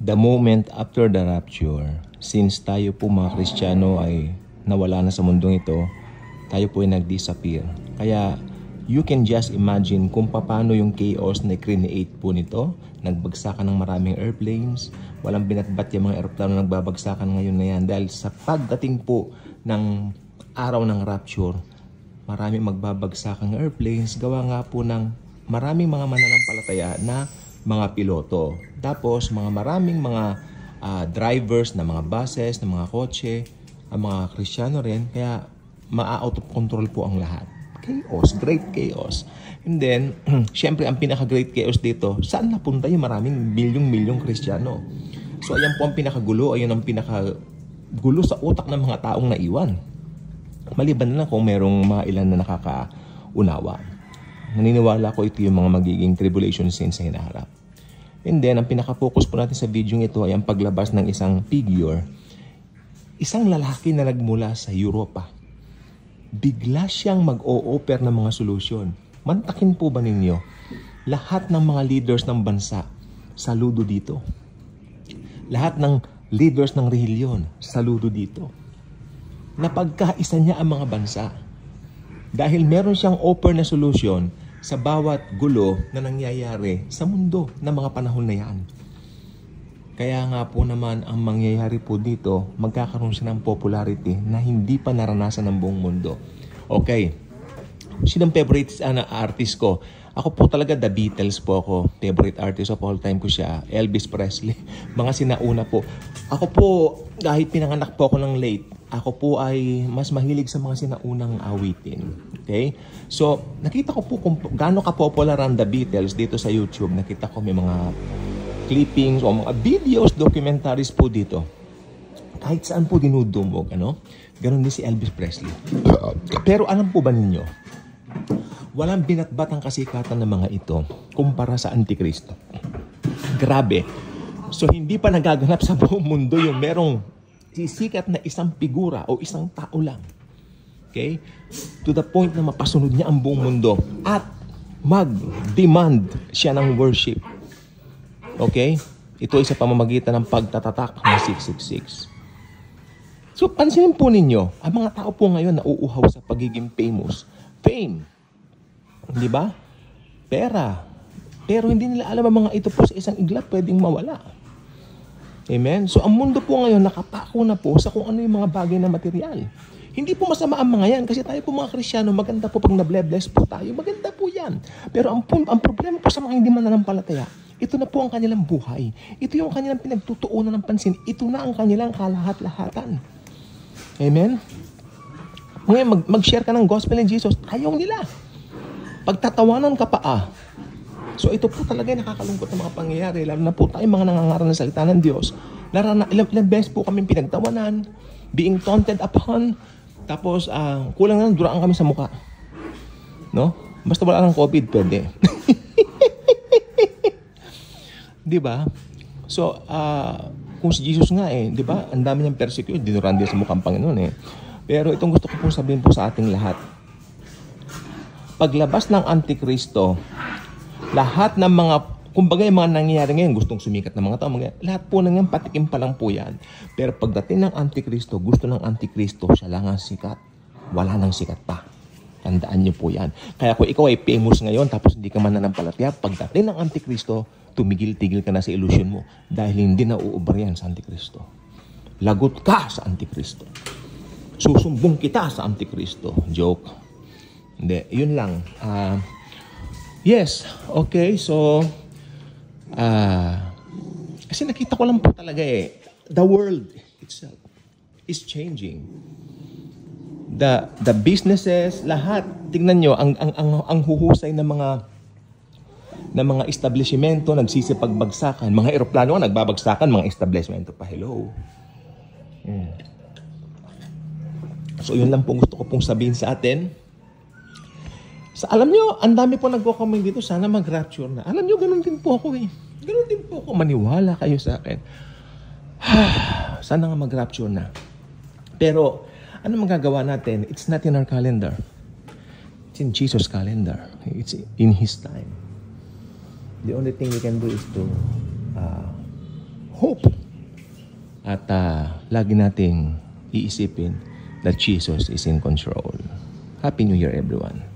the moment after the rapture, since tayo po mga Kristiyano ay nawala na sa mundong ito, tayo po ay nag-disappear. Kaya you can just imagine kung paano yung chaos na create po nito. Nagbagsakan ng maraming airplanes, walang binatbat yung mga aeroplano nagbabagsakan ngayon na yan. Dahil sa pagdating po ng araw ng rapture, maraming magbabagsakan airplanes, gawa nga po ng maraming mga mananampalataya na mga piloto. Tapos maraming mga drivers na mga buses, na mga kotse, ang mga Kristiyano rin, kaya ma-out of control po ang lahat. Chaos, great chaos. And then, syempre, ang pinaka-great chaos dito, saan napunta yung maraming milyong-milyong Kristiyano? So, ayan po ang pinakagulo, ayun ang pinakagulo sa utak ng mga taong naiwan. Maliban na lang kung merong mga ilan na nakakaunawa. Naniniwala ko ito yung mga magiging tribulation scenes sa hinaharap. And then, ang pinaka-focus po natin sa video ito ay ang paglabas ng isang figure. Isang lalaki na nagmula sa Europa. Bigla siyang mag-o-offer ng mga solusyon. Mantakin po ba ninyo? Lahat ng mga leaders ng bansa, saludo dito. Lahat ng leaders ng relihiyon, saludo dito. Napagkaisa niya ang mga bansa. Dahil meron siyang offer na solusyon sa bawat gulo na nangyayari sa mundo ng mga panahon na yan. Kaya nga po naman ang mangyayari po dito, magkakaroon siya ng popularity na hindi pa naranasan ng buong mundo. Okay. Sinong favorite artist ko? Ako po talaga The Beatles po ako. Favorite artist of all time ko siya. Elvis Presley. Mga sinauna po. Ako po, kahit pinanganak po ako ng late, ako po ay mas mahilig sa mga sinaunang awitin. Okay? So, nakita ko po kung gaano ka-popular ang The Beatles dito sa YouTube. Nakita ko may mga clippings o mga videos, documentaries po dito. Kahit saan po dinudumog, ano? Ganon din si Elvis Presley. Pero alam po ba ninyo, walang binatbat ang kasikatan ng mga ito kumpara sa Antikristo. Grabe. So, hindi pa nagaganap sa buong mundo yung merong sisikat na isang figura o isang tao lang. Okay? To the point na mapasunod niya ang buong mundo at mag-demand siya ng worship. Okay? Ito ay sa pamamagitan ng pagtatatak ng 666. So, pansinin po ninyo, ang mga tao po ngayon nauuhaw sa pagiging famous. Fame. Di ba? Pera. Pero hindi nila alam ang mga ito po sa isang iglap pwedeng mawala. Amen? So, ang mundo po ngayon nakapako na po sa kung ano yung mga bagay na material. Hindi po masama ang mga yan kasi tayo po mga Kristiyano, maganda po pag na-bless po tayo. Maganda po yan. Pero ang problema po sa mga hindi mananampalataya, ito na po ang kanilang buhay. Ito yung kanilang pinagtutuunan ng pansin. Ito na ang kanilang kalahat-lahatan. Amen? Ngayon, mag-share ka ng gospel ni Jesus. Ayaw nila. Pagtatawanan ka pa. So ito po talaga yung nakakalungkot ng mga pangyayari. Lalo na po tayo mga nangangaral ng salita ng Diyos. Ilang beses po kami pinagtawanan, being taunted upon, tapos kulang lang duraan kami sa mukha. No? Basta wala ng COVID, pwede. Di ba? So, kung si Jesus nga di ba? Ang dami niyang persecute, dinuran din sa mukhang Panginoon Pero itong gusto ko pong sabihin po sa ating lahat. Paglabas ng Antikristo, lahat ng mga, kumbaga yung mga nangyayari ngayon, gustong sumikat ng mga tao, lahat po nang yan, patikim pa lang po yan. Pero pagdating ng Antikristo, gusto ng Antikristo, siya lang ang sikat. Wala nang sikat pa. Tandaan niyo po yan. Kaya kung ikaw ay famous ngayon, tapos hindi ka mananampalataya, pagdating ng Antikristo, tumigil-tigil ka na sa illusion mo dahil hindi na uubar yan sa Antikristo. Lagot ka sa Antikristo. Susumbong kita sa Antikristo. Joke. Hindi, yun lang. Yes, okay, so kasi nakita ko lang po talaga the world itself is changing. The businesses, lahat, tingnan nyo, ang huhusay ng mga establishmento, nagsisipagbagsakan. Mga eroplano nga, nagbabagsakan, mga establishmento pa. Hello. So, yun lang po gusto ko pong sabihin sa atin. Alam nyo, ang dami po nagko-comment dito, sana mag-rapture na. Alam nyo, ganun din po ako Ganun din po ako. Maniwala kayo sa akin. Sana nga mag-rapture na. Pero, ano magagawa natin? It's not in our calendar. It's in Jesus' calendar. It's in His time. The only thing we can do is to hope. At lagi nating iisipin that Jesus is in control. Happy New Year, everyone.